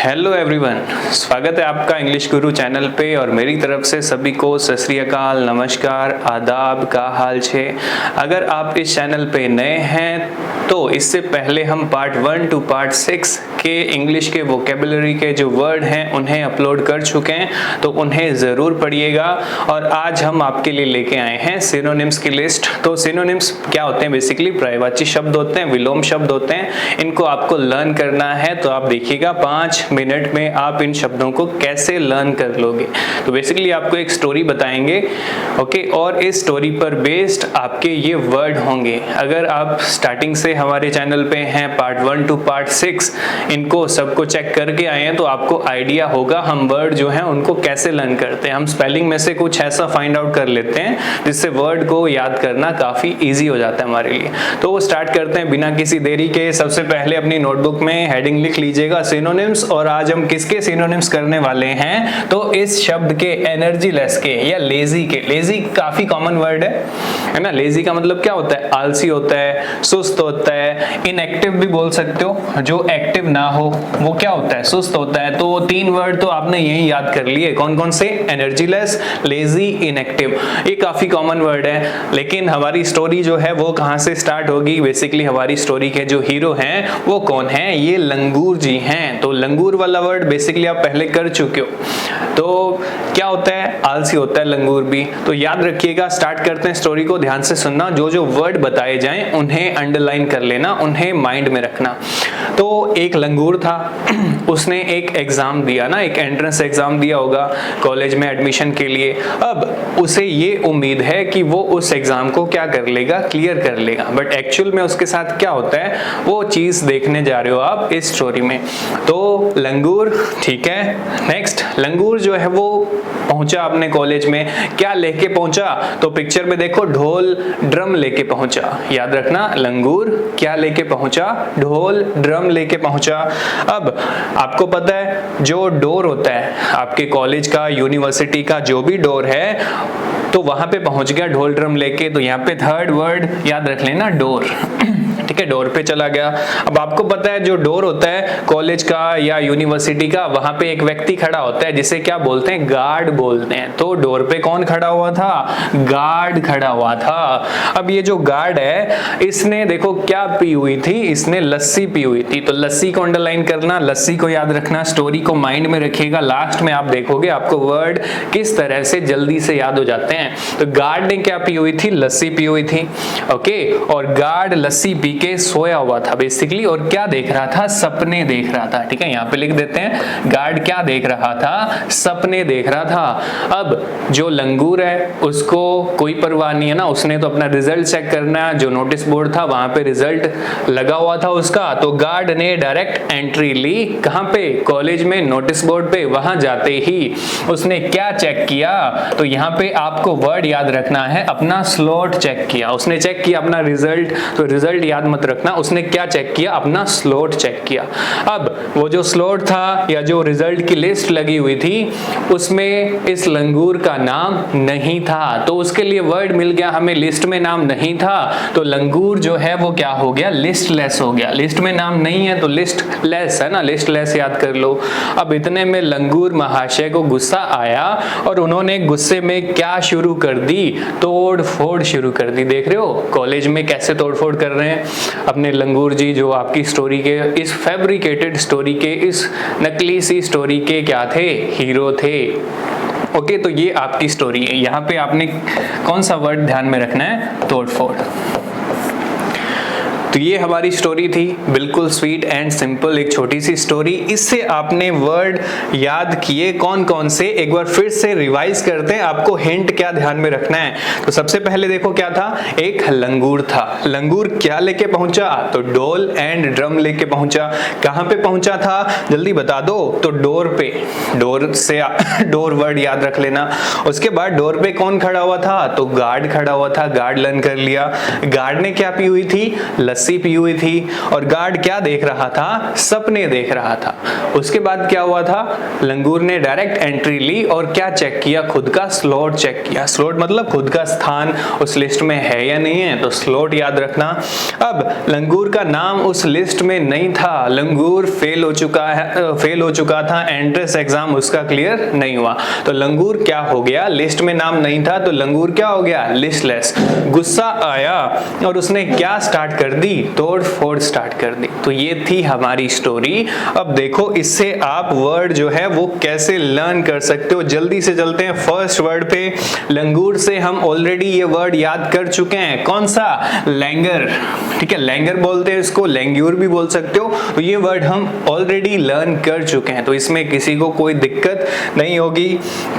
Hello everyone, स्वागत है आपका इंग्लिश गुरु चैनल पे और मेरी तरफ से सभी को सत श्री अकाल, नमस्कार, आदाब, का हाल छे। अगर आप इस चैनल पे नए हैं तो इससे पहले हम पार्ट 1 टू पार्ट 6 के इंग्लिश के वोकेबुलरी के जो वर्ड हैं उन्हें अपलोड कर चुके हैं, तो उन्हें ज़रूर पढ़िएगा। और आज हम आपके लिए लेके आए हैं सिनोनिम्स की लिस्ट। तो सिनोनिम्स क्या होते हैं? बेसिकली पर्यायवाची शब्द होते हैं, विलोम शब्द होते हैं। इनको आपको लर्न करना है, तो आप देखिएगा 5 मिनट में आप इन शब्दों को कैसे लर्न कर लोगे। तो बेसिकली आपको एक स्टोरी बताएंगे, ओके, और इस स्टोरी पर बेस्ड आपके ये वर्ड होंगे। अगर आप स्टार्टिंग से हमारे चैनल पे हैं पार्ट 1 टू पार्ट 6 इनको सबको चेक करके आए हैं, तो आपको आइडिया होगा हम वर्ड जो हैं उनको कैसे लर्न करते हैं। हम स्पेलिंग में से कुछ ऐसा फाइंड आउट कर लेते हैं जिससे वर्ड को याद करना काफी ईजी हो जाता है हमारे लिए। तो वो स्टार्ट करते हैं बिना किसी देरी के। सबसे पहले अपनी नोटबुक में हेडिंग लिख लीजिएगा सिनोनिम्स। और आज हम किसके सिनोनिम्स करने वाले हैं? तो इस शब्द के एनर्जी लेस के या लेजी के। लेजी काफी कॉमन वर्ड है ना। लेजी का मतलब क्या होता है? आलसी होता है, सुस्त होता है, इनएक्टिव भी बोल सकते हो। जो एक्टिव ना हो वो क्या होता है? सुस्त होता है। तो 3 वर्ड तो आपने यही याद कर लिए। कौन कौन से? Energy less, lazy, inactive. ये काफी कॉमन वर्ड है। लेकिन हमारी स्टोरी जो है वो कहां से स्टार्ट होगी? बेसिकली हमारी स्टोरी के जो हीरो हैं वो कौन है? ये लंगूर जी हैं। तो लंगूर वाला वर्ड बेसिकली आप पहले कर चुके हो। तो क्या होता है? आलसी होता है लंगूर भी। तो याद रखिएगा। स्टार्ट करते हैं स्टोरी को, ध्यान से सुनना। जो जो वर्ड बताए जाएं उन्हें अंडरलाइन कर लेना, उन्हें माइंड में रखना। तो एक लंगूर था, उसने एक एग्जाम दिया ना, एक एंट्रेंस एग्जाम दिया होगा कॉलेज में एडमिशन के लिए। अब उसे ये उम्मीद है कि वो उस एग्जाम को क्या कर लेगा? क्लियर कर लेगा। बट एक्चुअल में उसके साथ क्या होता है वो चीज देखने जा रहे हो आप इस स्टोरी में। तो लंगूर, ठीक है। नेक्स्ट, लंगूर जो है वो पहुंचा अपने कॉलेज में। क्या लेके पहुंचा? तो पिक्चर में देखो, ढोल ड्रम लेके पहुंचा। याद रखना, लंगूर क्या लेके पहुंचा? ढोल ड्रम लेके पहुंचा। अब आपको पता है जो डोर होता है आपके कॉलेज का, यूनिवर्सिटी का, जो भी डोर है, तो वहां पे पहुंच गया ढोल ड्रम लेके। तो यहाँ पे थर्ड वर्ड याद रख लेना, डोर। ठीक है, डोर पे चला गया। अब आपको पता है जो डोर होता है कॉलेज का या यूनिवर्सिटी का, वहां पे एक व्यक्ति खड़ा होता है जिसे क्या बोलते हैं? गार्ड बोलते हैं। तो डोर पे कौन खड़ा हुआ था? गार्ड खड़ा हुआ था। अब ये जो गार्ड है इसने देखो क्या पी हुई थी? इसने लस्सी पी हुई थी। तो लस्सी को अंडरलाइन करना, लस्सी को याद रखना, स्टोरी को माइंड में रखिएगा। लास्ट में आप देखोगे आपको वर्ड किस तरह से जल्दी से याद हो जाते हैं। तो गार्ड ने क्या पी हुई थी? लस्सी पी हुई थी, ओके। और गार्ड लस्सी पी के सोया हुआ था बेसिकली, और क्या देख रहा था? सपने देख रहा था। ठीक है, यहाँ पे लिख देते हैं, गार्ड क्या देख रहा था? सपने देख रहा था। अब जो लंगूर है उसको कोई परवाह नहीं है ना, उसने तो अपना रिजल्ट चेक करना है। जो नोटिस बोर्ड था वहां पे रिजल्ट लगा हुआ था उसका। तो गार्ड ने डायरेक्ट एंट्री ली। कहां पे? कॉलेज में, नोटिस बोर्ड पे। वहां जाते ही उसने क्या चेक किया? तो यहाँ पे आपको वर्ड याद रखना है, अपना स्लॉट चेक किया। उसने चेक किया अपना रिजल्ट। तो रिजल्ट याद मत रखना, उसने क्या चेक किया? अपना स्लॉट चेक किया। अब वो जो स्लॉट था या जो रिजल्ट की लिस्ट लगी हुई थी उसमें इस लंगूर का नाम नहीं था। तो उसके लिए वर्ड मिल गया हमें, लिस्ट में नाम नहीं था। तो लंगूर जो है वो क्या हो गया? लिस्टलेस हो गया। लिस्ट में नाम नहीं है तो लिस्ट लेस है ना, लिस्ट लेस याद कर लो। अब इतने में लंगूर महाशय को गुस्सा आया और उन्होंने गुस्से में क्या शुरू कर दी? तोड़ फोड़ शुरू कर दी। देख रहे हो कॉलेज में कैसे तोड़ फोड़ कर रहे हैं अपने लंगूर जी, जो आपकी स्टोरी के, इस फैब्रिकेटेड स्टोरी के, इस नकली सी स्टोरी के क्या थे? हीरो थे। ओके, तो ये आपकी स्टोरी है। यहाँ पे आपने कौन सा वर्ड ध्यान में रखना है? तोड़ फोड़। तो ये हमारी स्टोरी थी, बिल्कुल स्वीट एंड सिंपल, एक छोटी सी स्टोरी। इससे आपने वर्ड याद किए कौन कौन से? एक बार फिर से रिवाइज करते हैं, आपको हिंट क्या ध्यान में रखना है। तो सबसे पहले देखो क्या था? एक लंगूर था। लंगूर क्या लेके पहुंचा? तो डोल एंड ड्रम लेके पहुंचा। कहां पे पहुंचा था? जल्दी बता दो। तो डोर पे। डोर से डोर वर्ड याद रख लेना। उसके बाद डोर पे कौन खड़ा हुआ था? तो गार्ड खड़ा हुआ था। गार्ड लर्न कर लिया। गार्ड ने क्या पी हुई थी? लस्सी लस्सी पी हुई थी और गार्ड क्या देख रहा था, सपने देख रहा था। उसके बाद क्या हुआ था, लंगूर ने डायरेक्ट एंट्री ली और क्या चेक किया, खुद का स्लॉट चेक किया। स्लॉट मतलब खुद का स्थान उस लिस्ट में है या नहीं है, तो स्लॉट याद रखना। अब लंगूर का नाम उस लिस्ट में नहीं था, लंगूर फेल हो चुका था, एंट्रेंस एग्जाम उसका क्लियर नहीं हुआ, तो लंगूर क्या हो गया, लिस्ट में नाम नहीं था तो लंगूर क्या हो गया, लिस्टलेस। गुस्सा आया और उसने क्या स्टार्ट कर दी, तोड़ फोड़ स्टार्ट कर दी। तो ये थी हमारी स्टोरी। अब देखो इससे आप वर्ड जो है वो कैसे लर्न कर सकते हो। जल्दी से चलते हैं फर्स्ट वर्ड पे। लंगूर से हम ऑलरेडी ये वर्ड याद कर चुके हैं, कौन सा, लैंगर। ठीक है, लैंगर बोलते हैं इसको, लैंग्यूर भी बोल सकते हो। तो ये वर्ड हम ऑलरेडी लर्न कर चुके हैं, तो इसमें किसी को कोई दिक्कत नहीं होगी।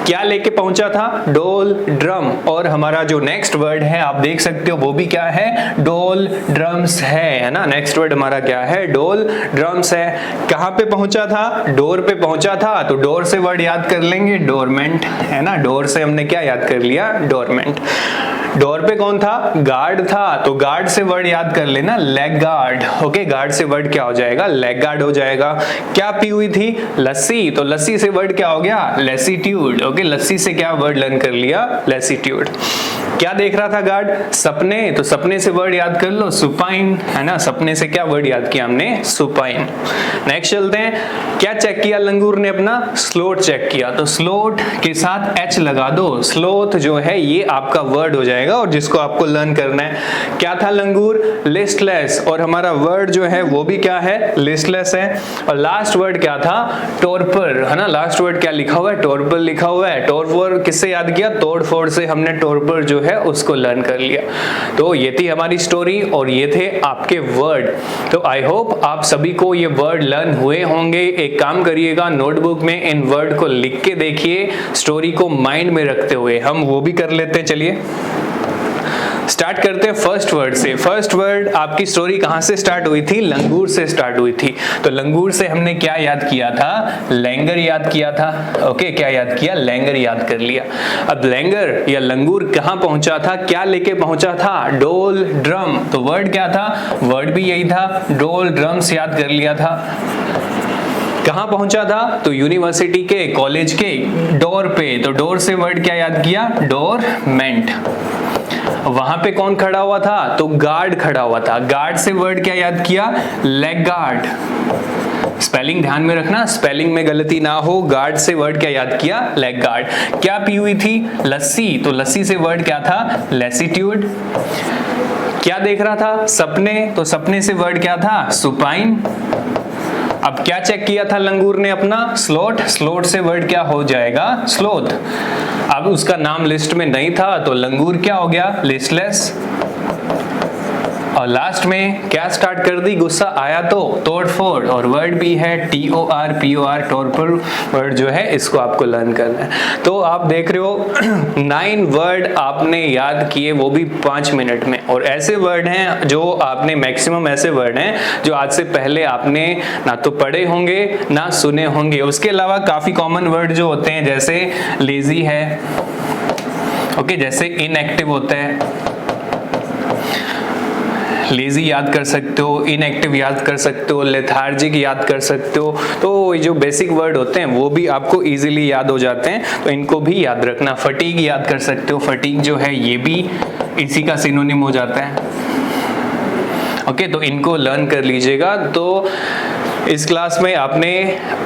क्या लेके पहुंचा था, डोल ड्रम। और हमारा जो नेक्स्ट वर्ड है आप देख सकते हो वो भी क्या है, डोल ड्रम्स है ना। नेक्स्ट वर्ड हमारा क्या है, डोल ड्रम्स है। कहां पे पहुंचा था, डोर पे पहुंचा था, तो डोर से वर्ड याद कर लेंगे, डोरमेंट है ना। डोर से हमने क्या याद कर लिया, डोरमेंट। डोर पे कौन था, गार्ड था, तो गार्ड से वर्ड याद कर लेना, लेग गार्ड। ओके, गार्ड से वर्ड क्या हो जाएगा, लेग गार्ड हो जाएगा। क्या पी हुई थी, लस्सी, तो लस्सी से वर्ड क्या हो गया, लेसीट्यूड। ओके, लस्सी से क्या वर्ड लर्न कर लिया, लेसीट्यूड। क्या देख रहा था गार्ड, सपने, तो सपने से वर्ड याद कर लो, सुपाइन है ना। सपने से क्या वर्ड याद किया हमने, सुपाइन। नेक्स्ट चलते हैं, क्या चेक किया लंगूर ने अपना, स्लोट चेक किया, तो स्लोट के साथ एच लगा दो। स्लोथ जो है ये आपका वर्ड हो जाएगा और जिसको आपको लर्न करना है। क्या था लंगूर, लिस्टलेस, और हमारा वर्ड जो है वो भी क्या है, लिस्टलेस है। और लास्ट वर्ड क्या था, टॉर्पर है ना। लास्ट वर्ड क्या लिखा हुआ है, टॉर्पर लिखा हुआ है। टॉर्पर किससे याद किया, तोड़ फोड़ से हमने टॉर्पर जो है उसको लर्न कर लिया। तो ये थी हमारी स्टोरी और ये थे आपके वर्ड। तो आई होप आप सभी को ये वर्ड लर्न हुए होंगे। एक काम करिएगा, नोटबुक में इन वर्ड को लिख के देखिए, स्टोरी को माइंड में रखते हुए। हम वो भी कर लेते हैं, चलिए स्टार्ट करते हैं फर्स्ट वर्ड से। फर्स्ट वर्ड आपकी स्टोरी कहां से स्टार्ट हुई थी, लंगूर से स्टार्ट हुई थी। तो लंगूर से हमने क्या याद किया था, लैंगर याद किया था। ओके, क्या याद किया, लैंगर याद कर लिया। अब लैंगर या लंगूर कहां पहुंचा था, क्या लेके पहुंचा था, डोल ड्रम। तो वर्ड क्या था, वर्ड भी यही था, डोल ड्रम्स याद कर लिया था। कहां पहुंचा था, तो यूनिवर्सिटी के, कॉलेज के डोर पे। तो डोर से वर्ड क्या याद किया, डोरमेंट। वहां पे कौन खड़ा हुआ था, तो गार्ड खड़ा हुआ था। गार्ड से वर्ड क्या याद किया, लेग गार्ड। स्पेलिंग ध्यान में रखना, स्पेलिंग में गलती ना हो। गार्ड से वर्ड क्या याद किया, लेग गार्ड। क्या पी हुई थी, लस्सी, तो लस्सी से वर्ड क्या था, लेसीट्यूड। क्या देख रहा था, सपने, तो सपने से वर्ड क्या था, सुपाइन। अब क्या चेक किया था लंगूर ने अपना, स्लोट। स्लोट से वर्ड क्या हो जाएगा, स्लोथ। अब उसका नाम लिस्ट में नहीं था तो लंगूर क्या हो गया, लिस्टलेस। और लास्ट में क्या स्टार्ट कर दी, गुस्सा आया तो तोड़ फोड़। और वर्ड भी है TORPOR, टॉर्पर वर्ड जो है इसको आपको लर्न करना है। तो आप देख रहे हो 9 वर्ड आपने याद किए, वो भी 5 मिनट में। और ऐसे वर्ड हैं जो आपने, मैक्सिमम ऐसे वर्ड हैं जो आज से पहले आपने ना तो पढ़े होंगे ना सुने होंगे। उसके अलावा काफी कॉमन वर्ड जो होते हैं, जैसे लेजी है, ओके, जैसे इनएक्टिव होता है, लेजी याद कर सकते हो, इनएक्टिव याद कर सकते हो, लेथार्जिक याद कर सकते हो। तो ये जो बेसिक वर्ड होते हैं वो भी आपको इजीली याद हो जाते हैं, तो इनको भी याद रखना। फटीग याद कर सकते हो, फटीग जो है ये भी इसी का सिनोनिम हो जाता है। ओके, तो इनको लर्न कर लीजिएगा। तो इस क्लास में आपने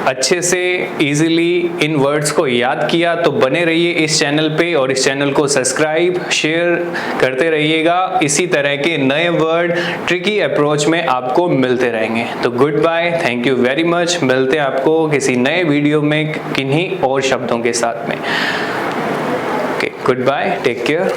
अच्छे से इजीली इन वर्ड्स को याद किया, तो बने रहिए इस चैनल पे और इस चैनल को सब्सक्राइब शेयर करते रहिएगा। इसी तरह के नए वर्ड ट्रिकी अप्रोच में आपको मिलते रहेंगे। तो goodbye, thank you very much. मिलते हैं आपको किसी नए वीडियो में किन्हीं और शब्दों के साथ में। Okay, goodbye, take care.